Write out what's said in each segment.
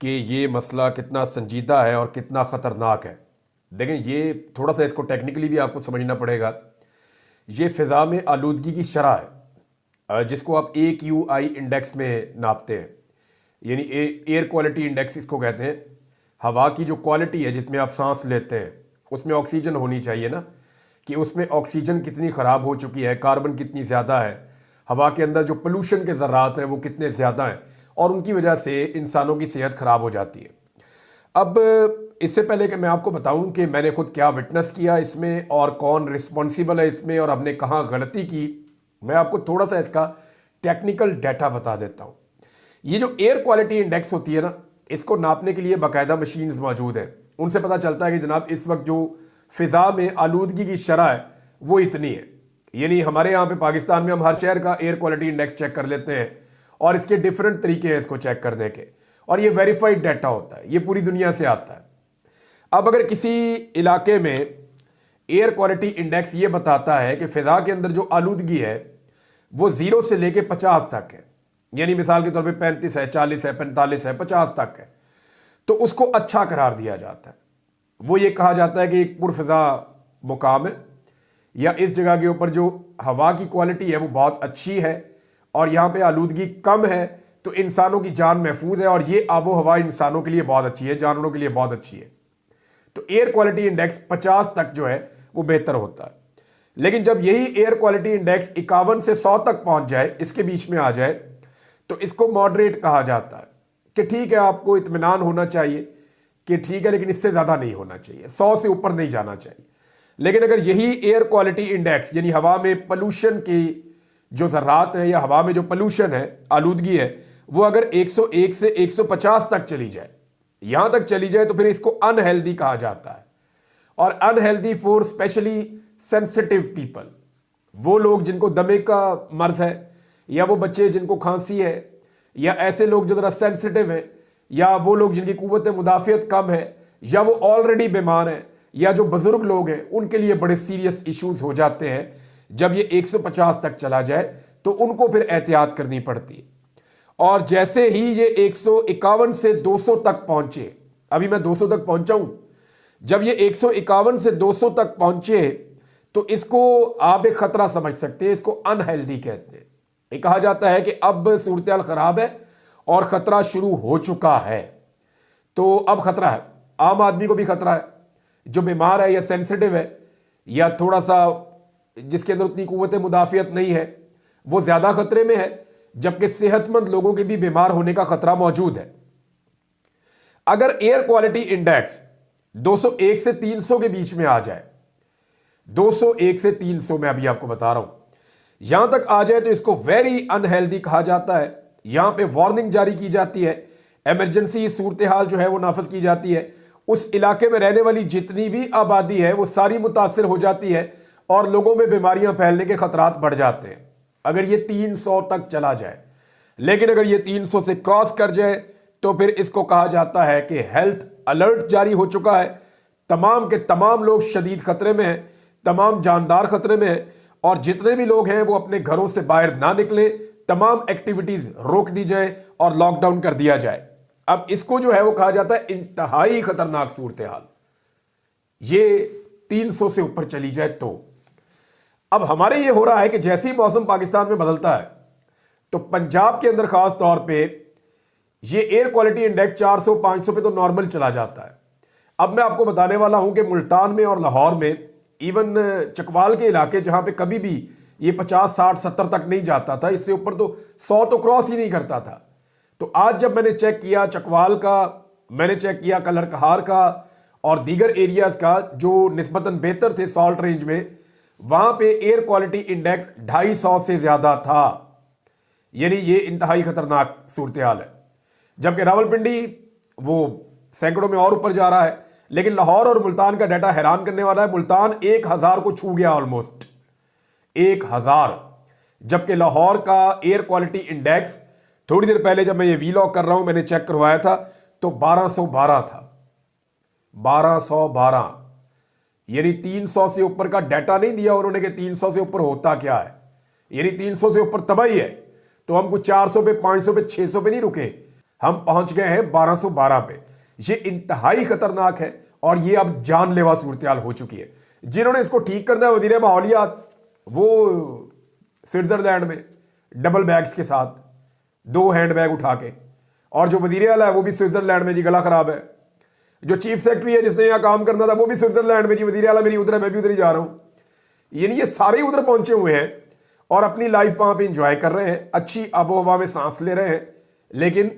कि ये मसला कितना संजीदा है और कितना ख़तरनाक है। देखें, ये थोड़ा सा इसको टेक्निकली भी आपको समझना पड़ेगा। ये फ़िज़ा में आलूदगी की शरह है, जिसको आप AQI इंडेक्स में नापते हैं, यानी एयर क्वालिटी इंडेक्स इसको कहते हैं। हवा की जो क्वालिटी है जिसमें आप सांस लेते हैं, उसमें ऑक्सीजन होनी चाहिए ना, कि उसमें ऑक्सीजन कितनी ख़राब हो चुकी है, कार्बन कितनी ज़्यादा है, हवा के अंदर जो पोल्यूशन के ज़र्रात हैं वो कितने ज़्यादा हैं, और उनकी वजह से इंसानों की सेहत ख़राब हो जाती है। अब इससे पहले कि मैं आपको बताऊं कि मैंने खुद क्या विटनेस किया इसमें और कौन रिस्पॉन्सिबल है इसमें और हमने कहाँ गलती की, मैं आपको थोड़ा सा इसका टेक्निकल डाटा बता देता हूँ। ये जो एयर क्वालिटी इंडेक्स होती है ना, इसको नापने के लिए बाकायदा मशीन्स मौजूद हैं। उनसे पता चलता है कि जनाब इस वक्त जो फ़िज़ा में आलूदगी की शरह है वो इतनी है। यानी हमारे यहाँ पे पाकिस्तान में हम हर शहर का एयर क्वालिटी इंडेक्स चेक कर लेते हैं और इसके डिफरेंट तरीके हैं इसको चेक करने के, और ये वेरीफाइड डाटा होता है, ये पूरी दुनिया से आता है। अब अगर किसी इलाके में एयर क्वालिटी इंडेक्स ये बताता है कि फ़िज़ा के अंदर जो आलूदगी है वो 0 से लेके 50 तक है, यानी मिसाल के तौर पे 35 है, 40 है, 45 है, 50 तक है, तो उसको अच्छा करार दिया जाता है। वो ये कहा जाता है कि एक पुरफ़िज़ा मुकाम है, या इस जगह के ऊपर जो हवा की क्वालिटी है वो बहुत अच्छी है और यहाँ पे आलूदगी कम है, तो इंसानों की जान महफूज है और ये आबो हवा इंसानों के लिए बहुत अच्छी है, जानवरों के लिए बहुत अच्छी है। तो एयर क्वालिटी इंडेक्स 50 तक जो है वो बेहतर होता है। लेकिन जब यही एयर क्वालिटी इंडेक्स 51 से 100 तक पहुंच जाए, इसके बीच में आ जाए, तो इसको मॉडरेट कहा जाता है कि ठीक है, आपको इत्मीनान होना चाहिए कि ठीक है, लेकिन इससे ज़्यादा नहीं होना चाहिए, 100 से ऊपर नहीं जाना चाहिए। लेकिन अगर यही एयर क्वालिटी इंडेक्स यानी हवा में पोल्यूशन की जो ज़र्रात हैं या हवा में जो पोल्यूशन है, आलूदगी है, वो अगर 101 से 150 तक चली जाए, यहां तक चली जाए, तो फिर इसको अनहेल्दी कहा जाता है। और unhealthy for specially sensitive people, वो लोग जिनको दमे का मर्ज है, या वो बच्चे जिनको खांसी है, या ऐसे लोग जो ज़रा सेंसिटिव हैं, या वो लोग जिनकी कुव्वत मुदाफ़ियत कम है, या वो ऑलरेडी बीमार हैं, या जो बुजुर्ग लोग हैं, उनके लिए बड़े सीरियस इश्यूज हो जाते हैं। जब ये 150 तक चला जाए तो उनको फिर एहतियात करनी पड़ती है। और जैसे ही ये 151 से 200 तक पहुंचे, अभी मैं 200 तक पहुंचा हूं, जब ये 151 से 200 तक पहुंचे तो इसको आप एक खतरा समझ सकते हैं, इसको अनहेल्दी कहते हैं। ये कहा जाता है कि अब सूरत खराब है और खतरा शुरू हो चुका है। तो अब खतरा है, आम आदमी को भी खतरा है, जो बीमार है या सेंसिटिव है या थोड़ा सा जिसके अंदर उतनी कुव्वत मुदाफ़ियत नहीं है, वो ज़्यादा खतरे में है, जबकि सेहतमंद लोगों के भी बीमार होने का खतरा मौजूद है। अगर एयर क्वालिटी इंडेक्स 201 से 300 के बीच में आ जाए, 201 से 300 में अभी आपको बता रहा हूं, यहां तक आ जाए तो इसको वेरी अनहेल्दी कहा जाता है। यहां पे वार्निंग जारी की जाती है, इमरजेंसी सूरत हाल जो है वो नाफज की जाती है। उस इलाके में रहने वाली जितनी भी आबादी है वो सारी मुतासिर हो जाती है और लोगों में बीमारियां फैलने के खतरात बढ़ जाते हैं, अगर ये 300 तक चला जाए। लेकिन अगर ये 300 से क्रॉस कर जाए तो फिर इसको कहा जाता है कि हेल्थ अलर्ट जारी हो चुका है, तमाम के तमाम लोग शदीद खतरे में हैं, तमाम जानदार खतरे में हैं, और जितने भी लोग हैं वो अपने घरों से बाहर ना निकलें, तमाम एक्टिविटीज रोक दी जाए और लॉकडाउन कर दिया जाए। अब इसको जो है वो कहा जाता है इंतहाई खतरनाक सूरत हाल, ये 300 से ऊपर चली जाए तो। अब हमारे ये हो रहा है कि जैसे ही मौसम पाकिस्तान में बदलता है तो पंजाब के अंदर खास तौर पे ये एयर क्वालिटी इंडेक्स 400-500 पे तो नॉर्मल चला जाता है। अब मैं आपको बताने वाला हूं कि मुल्तान में और लाहौर में, इवन चकवाल के इलाके जहां पे कभी भी ये 50, 60, 70 तक नहीं जाता था, इससे ऊपर तो 100 तो क्रॉस ही नहीं करता था। तो आज जब मैंने चेक किया चकवाल का, मैंने चेक किया कलरकहार का और दीगर एरियाज का जो निस्बतन बेहतर थे सॉल्ट रेंज में, वहां पे एयर क्वालिटी इंडेक्स 250 से ज्यादा था, यानी ये इंतहाई खतरनाक सूरत हाल है। जबकि रावलपिंडी वो सैकड़ों में और ऊपर जा रहा है। लेकिन लाहौर और मुल्तान का डाटा हैरान करने वाला है, मुल्तान 1000 को छू गया, ऑलमोस्ट 1000, जबकि लाहौर का एयर क्वालिटी इंडेक्स थोड़ी देर पहले जब मैं ये वीलॉग कर रहा हूं मैंने चेक करवाया था तो 1212 था, 1212, यानी 300 से ऊपर का डाटा नहीं दिया उन्होंने कि 300 से ऊपर होता क्या है, यानी 300 से ऊपर तबाही है। तो हम कुछ 400 पे, 500 पे, 600 पे नहीं रुके, हम पहुंच गए हैं 1212 पे। ये इंतहाई खतरनाक है और ये अब जानलेवा सूरत हो चुकी है। जिन्होंने इसको ठीक करना है वजीर माहौलियात, वो स्विट्जरलैंड में डबल बैग्स के साथ 2 हैंड बैग उठा के, और जो वजीर आला है वो भी स्विट्जरलैंड में, जी गला खराब है। जो चीफ सेक्रेटरी है जिसने यहाँ काम करना था वो भी स्विट्जरलैंड में, जी वजीर आला मेरी उधर है, मैं भी उधर ही जा रहा हूं। यानी ये सारे उधर पहुंचे हुए हैं और अपनी लाइफ वहां पे इंजॉय कर रहे हैं, अच्छी आबो हवा में सांस ले रहे हैं। लेकिन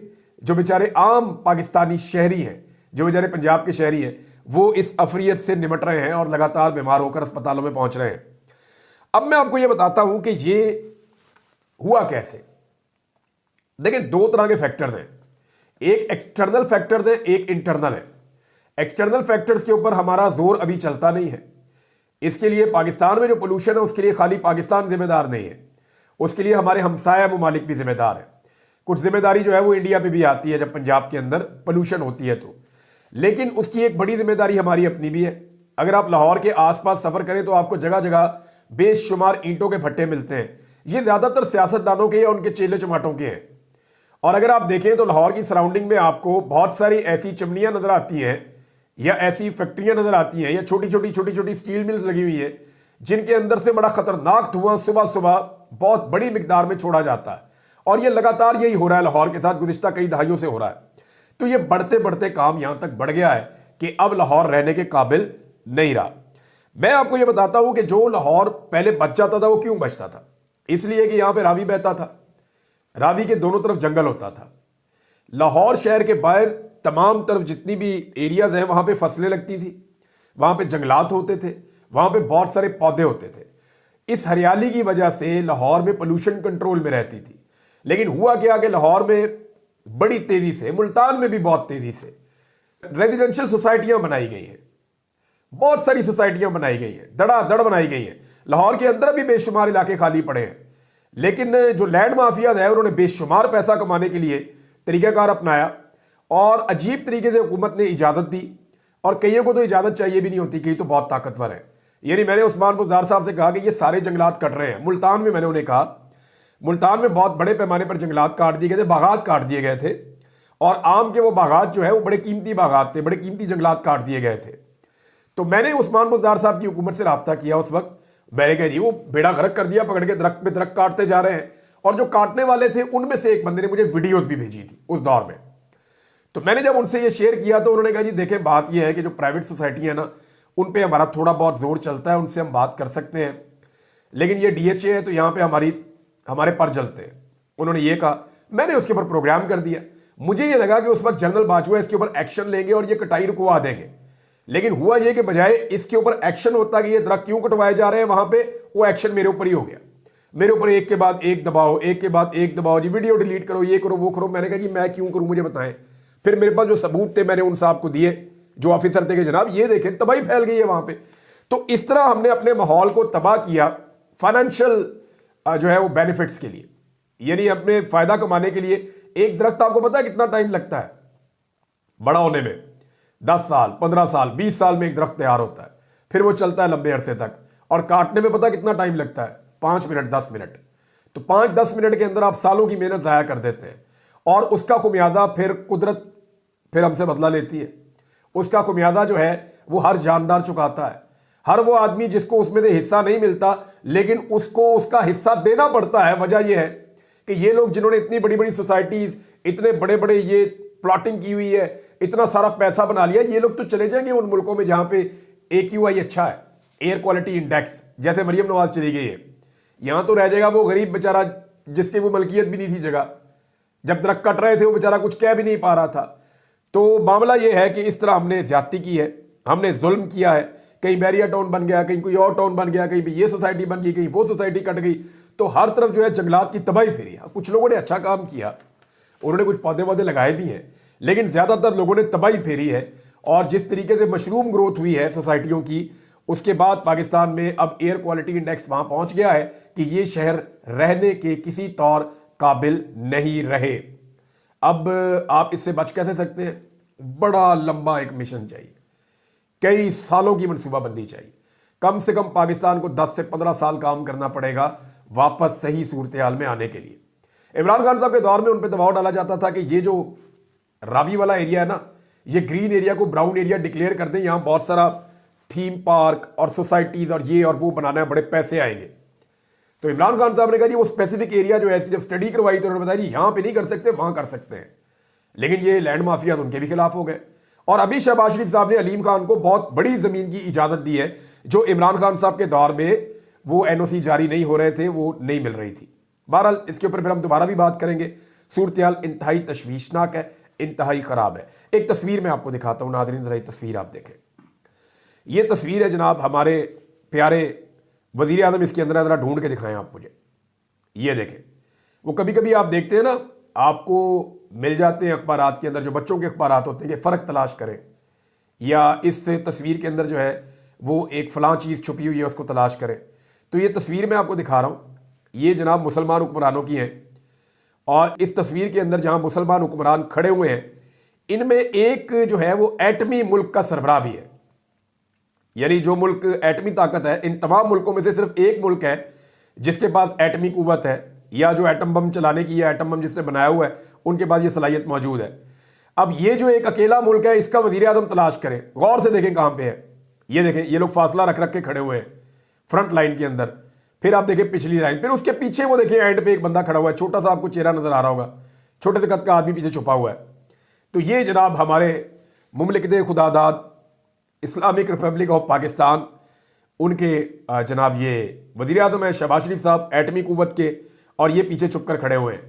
जो बेचारे आम पाकिस्तानी शहरी हैं, जो बेचारे पंजाब के शहरी हैं, वो इस अफरियत से निमट रहे हैं और लगातार बीमार होकर अस्पतालों में पहुंच रहे हैं। अब मैं आपको यह बताता हूं कि ये हुआ कैसे। देखिए, 2 तरह के फैक्टर्स हैं, एक एक्सटर्नल फैक्टर्स है, एक इंटरनल है। एक्सटर्नल फैक्टर्स के ऊपर हमारा जोर अभी चलता नहीं है। इसके लिए पाकिस्तान में जो पोल्यूशन है उसके लिए खाली पाकिस्तान जिम्मेदार नहीं है, उसके लिए हमारे हमसाया ममालिक भी जिम्मेदार है। कुछ जिम्मेदारी जो है वो इंडिया पे भी आती है जब पंजाब के अंदर पोल्यूशन होती है तो, लेकिन उसकी एक बड़ी जिम्मेदारी हमारी अपनी भी है। अगर आप लाहौर के आसपास सफर करें तो आपको जगह जगह बेशुमार ईंटों के भट्टे मिलते हैं। ये ज्यादातर सियासतदानों के या उनके चेले चमाटों के हैं। और अगर आप देखें तो लाहौर की सराउंडिंग में आपको बहुत सारी ऐसी चिमनियां नजर आती हैं या ऐसी फैक्ट्रियां नजर आती हैं या छोटी छोटी स्टील मिल्स लगी हुई है जिनके अंदर से बड़ा खतरनाक धुआं सुबह सुबह बहुत बड़ी मिकदार में छोड़ा जाता है। और ये लगातार यही हो रहा है लाहौर के साथ, गुज़िश्ता कई दहाइयों से हो रहा है। तो ये बढ़ते बढ़ते काम यहां तक बढ़ गया है कि अब लाहौर रहने के काबिल नहीं रहा। मैं आपको यह बताता हूं कि जो लाहौर पहले बच जाता था वो क्यों बचता था? इसलिए कि यहां पे रावी बहता था, रावी के दोनों तरफ जंगल होता था। लाहौर शहर के बाहर तमाम तरफ जितनी भी एरियाज हैं वहां पे फसलें लगती थी, वहां पे जंगलात होते थे, वहां पे बहुत सारे पौधे होते थे। इस हरियाली की वजह से लाहौर में पोल्यूशन कंट्रोल में रहती थी। लेकिन हुआ क्या कि लाहौर में बड़ी तेजी से, मुल्तान में भी बहुत तेजी से रेजिडेंशियल सोसाइटियां बनाई गई हैं, बहुत सारी सोसाइटियां बनाई गई हैं, धड़ाधड़ बनाई गई हैं। लाहौर के अंदर भी बेशुमार इलाके खाली पड़े हैं, लेकिन जो लैंड माफिया है उन्होंने बेशुमार पैसा कमाने के लिए तरीकाकार अपनाया और अजीब तरीके से हुकूमत ने इजाजत दी। और कईयों को तो इजाजत चाहिए भी नहीं होती, कई तो बहुत ताकतवर है। यानी मैंने उस्मान बुज़दार साहब से कहा कि ये सारे जंगलात कट रहे हैं। मुल्तान में मैंने उन्हें कहा, मुल्तान में बहुत बड़े पैमाने पर जंगलात काट दिए गए थे, बागात काट दिए गए थे, और आम के वो बागात जो है वो बड़े कीमती बागात थे, बड़े कीमती जंगलात काट दिए गए थे। तो मैंने उस्मान बुज़दार साहब की हुकूमत से राब्ता किया उस वक्त। मैंने कहा जी वो बेड़ा गर्क कर दिया, पकड़ के दरख्त पे दरख्त काटते जा रहे हैं। और जो काटने वाले थे उनमें से एक बंदे ने मुझे वीडियोस भी भेजी थी उस दौर में। तो मैंने जब उनसे ये शेयर किया तो उन्होंने कहा जी देखें, बात यह है कि जो प्राइवेट सोसाइटी है ना, उन पे हमारा थोड़ा बहुत जोर चलता है, उनसे हम बात कर सकते हैं, लेकिन ये DHA है तो यहाँ पे हमारे पर जलते हैं। उन्होंने ये कहा, मैंने उसके ऊपर प्रोग्राम कर दिया। मुझे ये लगा कि उस वक्त जनरल बाजवा इसके ऊपर एक्शन लेंगे और ये कटाई रुकवा देंगे, लेकिन हुआ ये कि बजाय इसके ऊपर एक्शन होता कि ये दरख्त क्यों कटवाए जा रहे हैं, वहां पे वो एक्शन मेरे ऊपर ही हो गया। मेरे ऊपर एक के बाद एक दबाओ, एक के बाद एक दबाओ, जी वीडियो डिलीट करो, ये करो वो करो। मैंने कहा कि मैं क्यों करूं, मुझे बताएं। फिर मेरे पास जो सबूत थे मैंने उन साहब को दिए, जो ऑफिसर थे कि जनाब ये देखें तबाही फैल गई है वहां पे। तो इस तरह हमने अपने माहौल को तबाह किया फाइनेंशियल जो है वो बेनिफिट्स के लिए, यानी अपने फायदा कमाने के लिए। एक दरख्त आपको पता है कितना टाइम लगता है बड़ा होने में? 10 साल, 15 साल, 20 साल में एक दरख्त तैयार होता है, फिर वो चलता है लंबे अरसे तक। और काटने में पता कितना टाइम लगता है? 5 मिनट, 10 मिनट। तो 5-10 मिनट के अंदर आप सालों की मेहनत जाया कर देते हैं, और उसका खुमियाजा फिर कुदरत फिर हमसे बदला लेती है। उसका खुमियाजा जो है वो हर जानदार चुकाता है। हर वो आदमी जिसको उसमें से हिस्सा नहीं मिलता, लेकिन उसको उसका हिस्सा देना पड़ता है। वजह यह है कि ये लोग जिन्होंने इतनी बड़ी बड़ी सोसाइटीज, इतने बड़े बड़े ये प्लॉटिंग की हुई है, इतना सारा पैसा बना लिया, ये लोग तो चले जाएंगे उन मुल्कों में जहां पे AQI अच्छा है, एयर क्वालिटी इंडेक्स, जैसे मरियम नवाज चली गई है। यहां तो रह जाएगा वो गरीब बेचारा जिसकी वो मलकियत भी नहीं थी जगह। जब दरख्त कट रहे थे वो बेचारा कुछ कह भी नहीं पा रहा था। तो मामला ये है कि इस तरह हमने ज्यादती की है, हमने जुल्म किया है। कहीं बैरिया टाउन बन गया, कहीं कोई और टाउन बन गया, कहीं भी ये सोसाइटी बन गई, कहीं वो सोसाइटी कट गई। तो हर तरफ जो है जंगलात की तबाही फेरी। कुछ लोगों ने अच्छा काम किया, उन्होंने कुछ पौधे वौधे लगाए भी हैं, लेकिन ज्यादातर लोगों ने तबाही फेरी है। और जिस तरीके से मशरूम ग्रोथ हुई है सोसाइटियों की, उसके बाद पाकिस्तान में अब एयर क्वालिटी इंडेक्स वहां पहुंच गया है कि ये शहर रहने के किसी तौर काबिल नहीं रहे। अब आप इससे बच कैसे सकते हैं? बड़ा लंबा एक मिशन चाहिए, कई सालों की मनसूबाबंदी चाहिए। कम से कम पाकिस्तान को 10 से 15 साल काम करना पड़ेगा वापस सही सूरत हाल में आने के लिए। इमरान खान साहब के दौर में उन पर दबाव डाला जाता था कि ये जो रावी वाला एरिया है ना, ये ग्रीन एरिया को ब्राउन एरिया डिक्लेयर कर दें, यहाँ बहुत सारा थीम पार्क और सोसाइटीज और ये और वो बनाना है, बड़े पैसे आएंगे। तो इमरान खान साहब ने कहा जी वो स्पेसिफिक एरिया जो है, जब स्टडी करवाई तो उन्होंने बताया यहाँ पे नहीं कर सकते, वहां कर सकते हैं। लेकिन ये लैंड माफिया उनके भी खिलाफ हो गए। और अभी शहबाज शरीफ साहब ने अलीम खान को बहुत बड़ी जमीन की इजाजत दी है, जो इमरान खान साहब के दौर में वो एनओसी जारी नहीं हो रहे थे, वो नहीं मिल रही थी। बहरहाल इसके ऊपर फिर हम दोबारा भी बात करेंगे। सूरत-ए-हाल इंतहाई तशवीशनाक है, इंतहाई खराब है। एक तस्वीर मैं आपको दिखाता हूं नाज़रीन, जरा तस्वीर आप देखें। ये तस्वीर है जनाब हमारे प्यारे वजीर आज़म, इसके अंदर ज़रा ढूंढ के दिखाएं आप मुझे। ये देखें, वो कभी कभी आप देखते हैं ना, आपको मिल जाते हैं अखबारात के अंदर, जो बच्चों के अखबारात होते हैं कि फ़र्क तलाश करें, या इस तस्वीर के अंदर जो है वो एक फ़लाँ चीज़ छुपी हुई है उसको तलाश करें। तो ये तस्वीर मैं आपको दिखा रहा हूँ, ये जनाब मुसलमान हुक्मरानों की है। और इस तस्वीर के अंदर जहाँ मुसलमान हुक्मरान खड़े हुए हैं, इनमें एक जो है वो एटमी मुल्क का सरबराह भी है। यानी जो मुल्क एटमी ताकत है, इन तमाम मुल्कों में से सिर्फ एक मुल्क है जिसके पास एटमी कुव्वत है, या जो एटम बम चलाने की, या एटम बम जिसने बनाया हुआ है उनके पास ये सलाहियत मौजूद है। अब ये जो एक अकेला मुल्क है, इसका वजीर आज़म तलाश करें, गौर से देखें कहाँ पे है। ये देखें, ये लोग फासला रख रख के खड़े हुए हैं फ्रंट लाइन के अंदर। फिर आप देखें पिछली लाइन, फिर उसके पीछे वो देखें एंड पे एक बंदा खड़ा हुआ है, छोटा सा आपको चेहरा नजर आ रहा होगा, छोटे से कद का आदमी पीछे छुपा हुआ है। तो ये जनाब हमारे मुमलिकत खुदादाद इस्लामिक रिपब्लिक ऑफ पाकिस्तान, उनके जनाब ये वजीर आज़म है शहबाज शरीफ साहब, एटमी कुव्वत के, और ये पीछे छुप कर खड़े हुए हैं।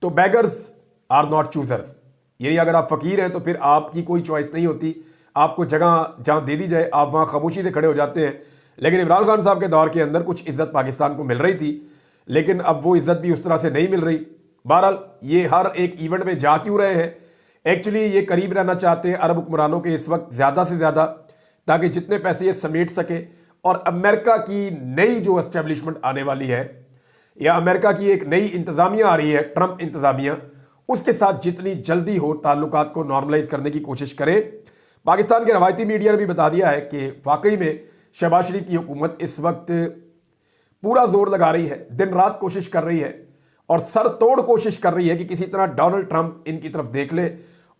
तो बैगर्स आर नॉट चूजर्स, यानी अगर आप फ़कीर हैं तो फिर आपकी कोई चॉइस नहीं होती, आपको जगह जहाँ दे दी जाए आप वहाँ खामोशी से खड़े हो जाते हैं। लेकिन इमरान खान साहब के दौर के अंदर कुछ इज्जत पाकिस्तान को मिल रही थी, लेकिन अब वो इज्जत भी उस तरह से नहीं मिल रही। बहरहाल ये हर एक इवेंट में जा क्यों रहे हैं, एक्चुअली ये करीब रहना चाहते हैं अरब हुक्मरानों के इस वक्त ज़्यादा से ज़्यादा, ताकि जितने पैसे ये समेट सके। और अमेरिका की नई जो एस्टेब्लिशमेंट आने वाली है, या अमेरिका की एक नई इंतज़ामिया आ रही है, ट्रंप इंतज़ामिया, उसके साथ जितनी जल्दी हो ताल्लुकात को नॉर्मलाइज करने की कोशिश करें। पाकिस्तान के रवायती मीडिया ने भी बता दिया है कि वाकई में शहबाज शरीफ की हुकूमत इस वक्त पूरा जोर लगा रही है, दिन रात कोशिश कर रही है, और सर तोड़ कोशिश कर रही है कि किसी तरह डोनाल्ड ट्रंप इनकी तरफ देख ले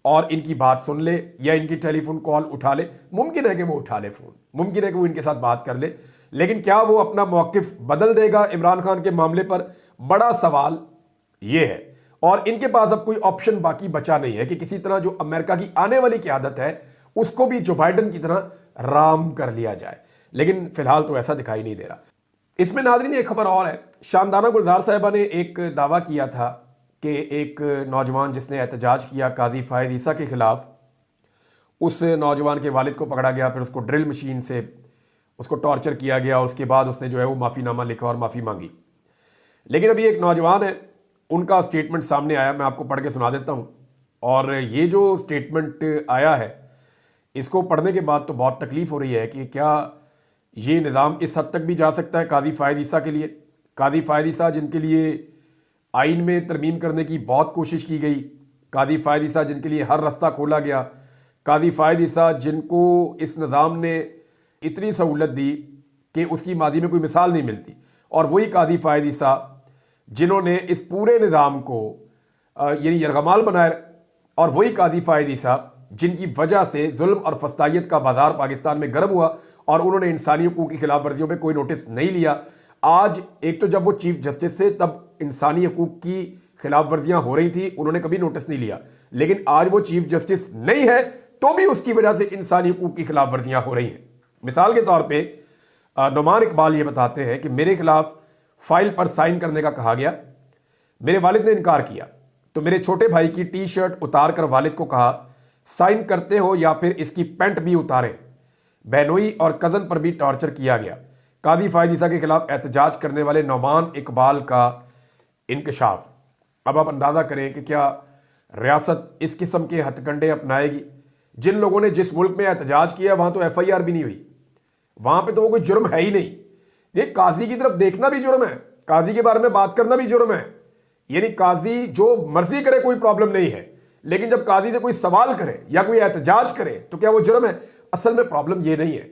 और इनकी बात सुन ले, या इनकी टेलीफोन कॉल उठा ले। मुमकिन है कि वो उठा ले फ़ोन, मुमकिन है कि वो इनके साथ बात कर ले, लेकिन क्या वो अपना मौक़िफ़ बदल देगा इमरान खान के मामले पर, बड़ा सवाल ये है। और इनके पास अब कोई ऑप्शन बाकी बचा नहीं है कि किसी तरह जो अमेरिका की आने वाली क़यादत है उसको भी जो बाइडन की तरह राम कर लिया जाए, लेकिन फिलहाल तो ऐसा दिखाई नहीं दे रहा। इसमें नाज़रीन एक खबर और है, शानदाना गुलजार साहिबा ने एक दावा किया था कि एक नौजवान जिसने एहतजाज किया काजी फ़ायद ईसा के ख़िलाफ़, उस नौजवान के वालिद को पकड़ा गया, फिर उसको ड्रिल मशीन से उसको टॉर्चर किया गया, उसके बाद उसने जो है वो माफ़ीनामा लिखा और माफ़ी मांगी। लेकिन अभी एक नौजवान है, उनका स्टेटमेंट सामने आया, मैं आपको पढ़ के सुना देता हूँ। और ये जो स्टेटमेंट आया है, इसको पढ़ने के बाद तो बहुत तकलीफ़ हो रही है कि क्या ये निज़ाम इस हद तक भी जा सकता है काजी फ़ायद ईसा के लिए। काजी फ़ायद ईसा जिनके लिए आइन में तरमीम करने की बहुत कोशिश की गई, काजी फ़ायद ईसा जिनके लिए हर रास्ता खोला गया, काजी फ़ायद ईसा जिनको इस निज़ाम ने इतनी सहूलत दी कि उसकी माजी में कोई मिसाल नहीं मिलती, और वही काजी फ़ायद ईसा जिन्होंने इस पूरे निज़ाम को यानी यरगमाल बनाया, और वही काजी फ़ायद ईसा जिनकी वजह से जुल्म और फस्तायत का बाजार पाकिस्तान में गर्म हुआ और उन्होंने इंसानी हकूक़ की खिलाफ वर्जियों पर कोई नोटिस नहीं लिया। आज एक तो जब वो चीफ जस्टिस से तब इंसानी हकूक़ की खिलाफ वर्जियाँ हो रही थी, उन्होंने कभी नोटिस नहीं लिया, लेकिन आज वो चीफ जस्टिस नहीं है तो भी उसकी वजह से इंसानी हकूक़ की खिलाफ वर्जियाँ हो रही हैं। मिसाल के तौर पर नुमान इकबाल ये बताते हैं कि मेरे खिलाफ फाइल पर साइन करने का कहा गया, मेरे वालिद ने इनकार किया, तो मेरे छोटे भाई की टी शर्ट उतार कर वालिद को कहा साइन करते हो या फिर इसकी पैंट भी उतारें। बहनोई और कज़न पर भी टॉर्चर किया गया। काजी फ़ायद ईसा के खिलाफ एहतजाज करने वाले नुमान इकबाल का इंकशाफ। अब आप अंदाज़ा करें कि क्या रियासत इस किस्म के हथकंडे अपनाएगी। जिन लोगों ने जिस मुल्क में एहतजाज किया वहाँ तो FIR भी नहीं हुई, वहाँ पे तो वो कोई जुर्म है ही नहीं। ये काजी की तरफ देखना भी जुर्म है, काजी के बारे में बात करना भी जुर्म है। यानी काजी जो मर्जी करे कोई प्रॉब्लम नहीं है, लेकिन जब काजी से कोई सवाल करे या कोई एहतजाज करे तो क्या वो जुर्म है। असल में प्रॉब्लम ये नहीं है,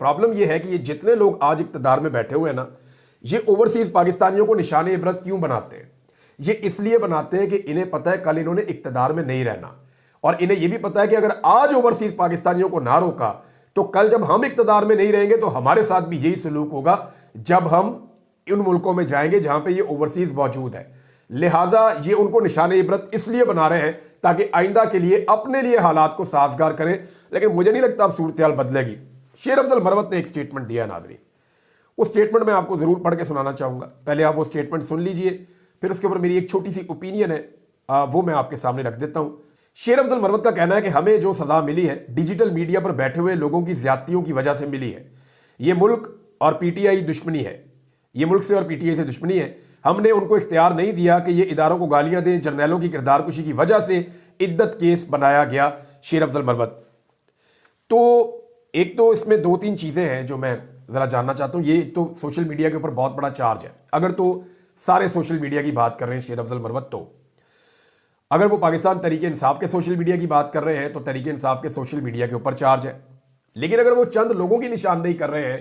प्रॉब्लम ये है कि ये जितने लोग आज इक़्तिदार में बैठे हुए हैं ना, ये ओवरसीज़ पाकिस्तानियों को निशाने इबरत क्यों बनाते हैं। ये इसलिए बनाते हैं कि इन्हें पता है कल इन्होंने इक़्तिदार में नहीं रहना, और इन्हें यह भी पता है कि अगर आज ओवरसीज पाकिस्तानियों को ना रोका तो कल जब हम इक्तदार में नहीं रहेंगे तो हमारे साथ भी यही सलूक होगा जब हम उन मुल्कों में जाएंगे जहां पे ये ओवरसीज मौजूद है। लिहाजा ये उनको निशान इबरत इसलिए बना रहे हैं ताकि आइंदा के लिए अपने लिए हालात को साजगार करें, लेकिन मुझे नहीं लगता अब सूरत हाल बदलेगी। शेर अफजल मरवत ने एक स्टेटमेंट दिया नाजरी, वो स्टेटमेंट मैं आपको जरूर पढ़ के सुनाना चाहूंगा। पहले आप वो स्टेटमेंट सुन लीजिए, फिर उसके ऊपर मेरी एक छोटी सी ओपिनियन है, वो मैं आपके सामने रख देता हूं। शेर अफजल मरवत का कहना है कि हमें जो सजा मिली है डिजिटल मीडिया पर बैठे हुए लोगों की ज्यादतियों की वजह से मिली है। ये मुल्क और पीटीआई दुश्मनी है, ये मुल्क से और पीटीआई से दुश्मनी है। हमने उनको इख्तियार नहीं दिया कि ये इदारों को गालियां दें। जर्नैलों की किरदारकुशी की वजह से इद्दत केस बनाया गया। शेर अफजल मरवत तो एक तो इसमें दो तीन चीजें हैं जो मैं जरा जानना चाहता हूं। ये एक तो सोशल मीडिया के ऊपर बहुत बड़ा चार्ज है। अगर तो सारे सोशल मीडिया की बात कर रहे हैं शेर अफजल मरवत, तो अगर वो पाकिस्तान तहरीक इंसाफ के सोशल मीडिया की बात कर रहे हैं तो तहरीक इंसाफ के सोशल मीडिया के ऊपर चार्ज है। लेकिन अगर वो चंद लोगों की निशानदेही कर रहे हैं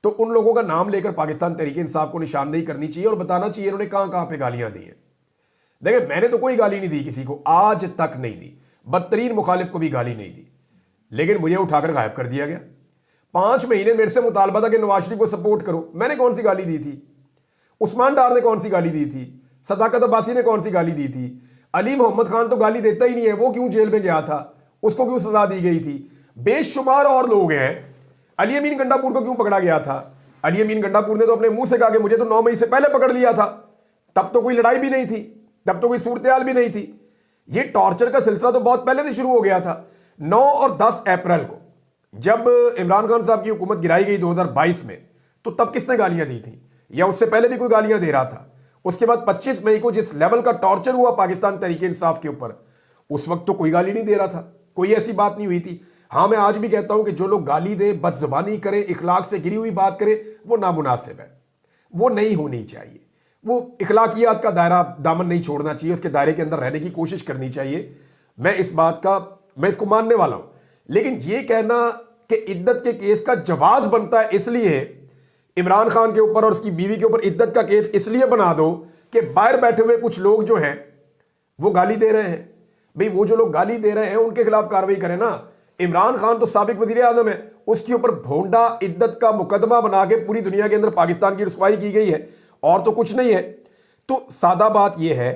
तो उन लोगों का नाम लेकर पाकिस्तान तहरीक इंसाफ को निशानदेही करनी चाहिए और बताना चाहिए इन्होंने कहां कहां पे गालियां दी हैं। देखिए, मैंने तो कोई गाली नहीं दी किसी को, आज तक नहीं दी, बदतरीन मुखालिफ को भी गाली नहीं दी, लेकिन मुझे उठाकर गायब कर दिया गया। 5 महीने मेरे से मुतालबा था कि नवाज शरीफ को सपोर्ट करो। मैंने कौन सी गाली दी थी? उस्मान डार ने कौन सी गाली दी थी? सदाकत अब्बासी ने कौन सी गाली दी थी? अली मोहम्मद खान तो गाली देता ही नहीं है, वो क्यों जेल में गया था? उसको क्यों सजा दी गई थी? बेशुमार और लोग हैं। अली अमीन गंडापुर को क्यों पकड़ा गया था? अली अमीन गंडापुर ने तो अपने मुंह से कहा कि मुझे तो 9 मई से पहले पकड़ लिया था। तब तो कोई लड़ाई भी नहीं थी, तब तो कोई सूरत भी नहीं थी। ये टॉर्चर का सिलसिला तो बहुत पहले से शुरू हो गया था। 9 और 10 अप्रैल को जब इमरान खान साहब की हुकूमत गिराई गई 2022 में, तो तब किसने गालियां दी थी? या उससे पहले भी कोई गालियां दे रहा था? उसके बाद 25 मई को जिस लेवल का टॉर्चर हुआ पाकिस्तान तहरीक इंसाफ के ऊपर, उस वक्त तो कोई गाली नहीं दे रहा था, कोई ऐसी बात नहीं हुई थी। हाँ, मैं आज भी कहता हूं कि जो लोग गाली दे, बदजुबानी करे, इखलाक से गिरी हुई बात करे, वो नामुनासिब है, वो नहीं होनी चाहिए। वो इखलाकियात का दायरा दामन नहीं छोड़ना चाहिए, उसके दायरे के अंदर रहने की कोशिश करनी चाहिए। मैं इस बात का, मैं इसको मानने वाला हूं। लेकिन ये कहना कि इद्दत के केस का जवाज बनता है, इसलिए इमरान खान के ऊपर और उसकी बीवी के ऊपर इद्दत का केस इसलिए बना दो कि बाहर बैठे हुए कुछ लोग जो हैं वो गाली दे रहे हैं। भाई, वो जो लोग गाली दे रहे हैं उनके खिलाफ कार्रवाई करें ना। इमरान खान तो साबिक वजीर आजम है, उसके ऊपर भोंडा इद्दत का मुकदमा बना के पूरी दुनिया के अंदर पाकिस्तान की रुसवाई की गई है, और तो कुछ नहीं है। तो सादा बात यह है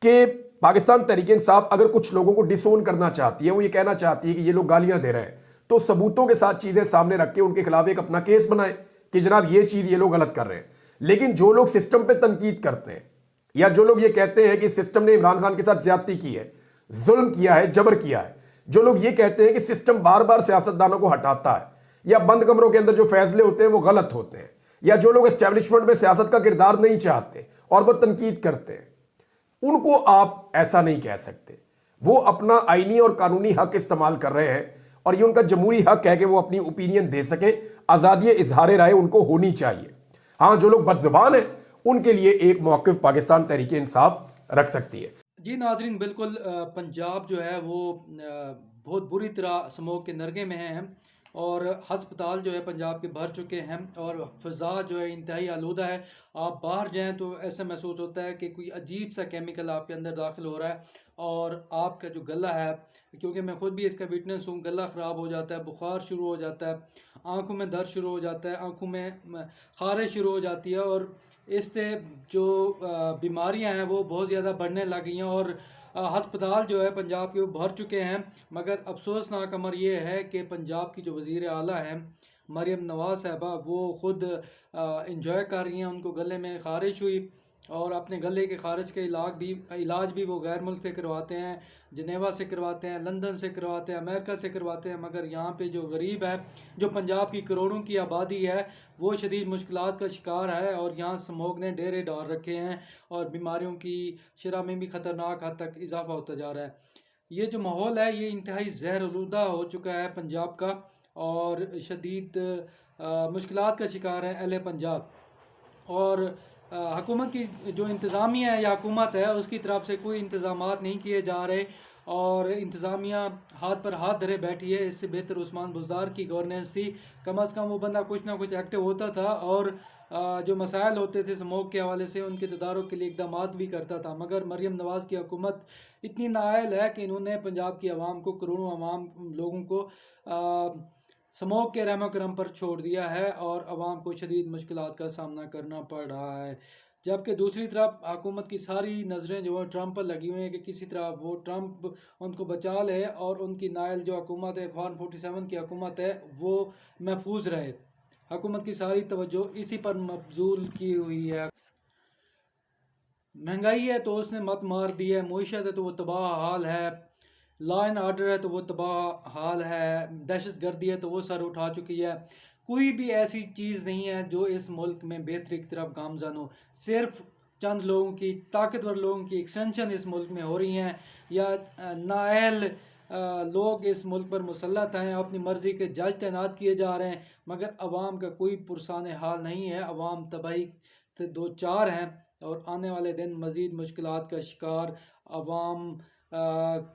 कि पाकिस्तान तहरीक इंसाफ अगर कुछ लोगों को डिसोन करना चाहती है, वो ये कहना चाहती है कि ये लोग गालियां दे रहे हैं, तो सबूतों के साथ चीजें सामने रख के उनके खिलाफ एक अपना केस बनाए कि जनाब ये चीज ये लोग गलत कर रहे हैं। लेकिन जो लोग सिस्टम पे तनकीद करते हैं, या जो लोग ये कहते हैं कि सिस्टम ने इमरान खान के साथ ज्यादती की है, जुल्म किया है, जबर किया है, जो लोग ये कहते हैं कि सिस्टम बार बार सियासतदानों को हटाता है, या बंद कमरों के अंदर जो फैसले होते हैं वो गलत होते हैं, या जो लोग एस्टेब्लिशमेंट में सियासत का किरदार नहीं चाहते और वो तनकीद करते हैं, उनको आप ऐसा नहीं कह सकते। वो अपना आईनी और कानूनी हक इस्तेमाल कर रहे हैं, और ये उनका जमहूरी हक है कि वो अपनी ओपिनियन दे सकें। आज़ादी इजहार राय उनको होनी चाहिए। हाँ, जो लोग बदजुबान हैं उनके लिए एक मौक़िफ़ पाकिस्तान तहरीक इंसाफ रख सकती है। जी नाजरीन, बिल्कुल पंजाब जो है वो बहुत बुरी तरह स्मोक के नरगे में है, और हस्पताल जो है पंजाब के भर चुके हैं, और फ़ज़ा जो है इंतहाई आलूदा है। आप बाहर जाएं तो ऐसा महसूस होता है कि कोई अजीब सा केमिकल आपके अंदर दाखिल हो रहा है, और आपका जो गला है, क्योंकि मैं खुद भी इसका विटनेस हूँ, गला ख़राब हो जाता है, बुखार शुरू हो जाता है, आँखों में दर्द शुरू हो जाता है, आँखों में खारिश शुरू हो जाती है, और इससे जो बीमारियां हैं वो बहुत ज़्यादा बढ़ने लग गई हैं, और हस्पताल जो है पंजाब के वो भर चुके हैं। मगर अफसोसनाक अमर ये है कि पंजाब की जो वज़ीर आला हैं मरियम नवाज़ साहबा, वो ख़ुद इंजॉय कर रही हैं। उनको गले में ख़ारिश हुई, और अपने गले के ख़ारिश के इलाज भी वो गैर मुल्क से करवाते हैं, जनेवा से करवाते हैं, लंदन से करवाते हैं, अमेरिका से करवाते हैं। मगर यहाँ पे जो गरीब है, जो पंजाब की करोड़ों की आबादी है, वो शदीद मुश्किलात का शिकार है, और यहाँ स्मोक ने डेरे डाल रखे हैं, और बीमारियों की शरह में भी ख़तरनाक हद तक इजाफा होता जा रहा है। ये जो माहौल है ये इंतहाई ज़हर-आलूदा हो चुका है पंजाब का, और शदीद मुश्किलात का शिकार है अहले पंजाब। और हुकूमत की जो इंतज़ामिया है या हुकूमत है, उसकी तरफ से कोई इंतज़ामात नहीं किए जा रहे, और इंतज़ामिया हाथ पर हाथ धरे बैठी है। इससे बेहतर उस्मान बुज़दार की गवर्नेंस थी। कम अज़ कम वो बंदा कुछ ना कुछ एक्टिव होता था और जो मसाइल होते थे स्मोक के हवाले से उनके तदारुक के लिए इक़दामात भी करता था। मगर मरीम नवाज़ की हुकूमत इतनी नाअहल है कि इन्होंने पंजाब की आवाम को, करोड़ों आवाम लोगों को स्मोक के रहमो करम पर छोड़ दिया है और आवाम को शदीद मुश्किलात का सामना करना पड़ रहा है। जबकि दूसरी तरफ हुकूमत की सारी नज़रें जो है ट्रंप पर लगी हुई हैं कि किसी तरह वो ट्रंप उनको बचा ले और उनकी नायल जो हुकूमत है, फॉर्म 47 की हुकूमत है, वो महफूज रहे। हुकूमत की सारी तवज्जो इसी पर मबजूल की हुई है। महंगाई है तो उसने मत मार दी है, मईशत है तो वो तबाह हाल है, लॉ एंड ऑर्डर है तो वो तबाह हाल है, दहशत गर्दी है तो वो सर उठा चुकी है। कोई भी ऐसी चीज़ नहीं है जो इस मुल्क में बेहतरी की तरफ गामजन हो। सिर्फ चंद लोगों की, ताकतवर लोगों की एक्सटेंशन इस मुल्क में हो रही हैं या नाअहल लोग इस मुल्क पर मुसल्लत हैं, अपनी मर्ज़ी के जज तैनात किए जा रहे हैं, मगर अवाम का कोई पुरसान हाल नहीं है। अवाम तबाही से दो चार हैं और आने वाले दिन मज़ीद मुश्किलात का शिकार अवाम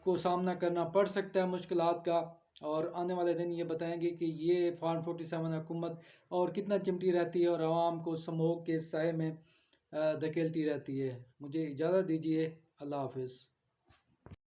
को सामना करना पड़ सकता है मुश्किलात का। और आने वाले दिन ये बताएंगे कि ये फॉर्म 47 हुकूमत और कितना चिमटी रहती है और आवाम को स्मोक के साए में धकेलती रहती है। मुझे इजाज़त दीजिए। अल्लाह हाफिज़।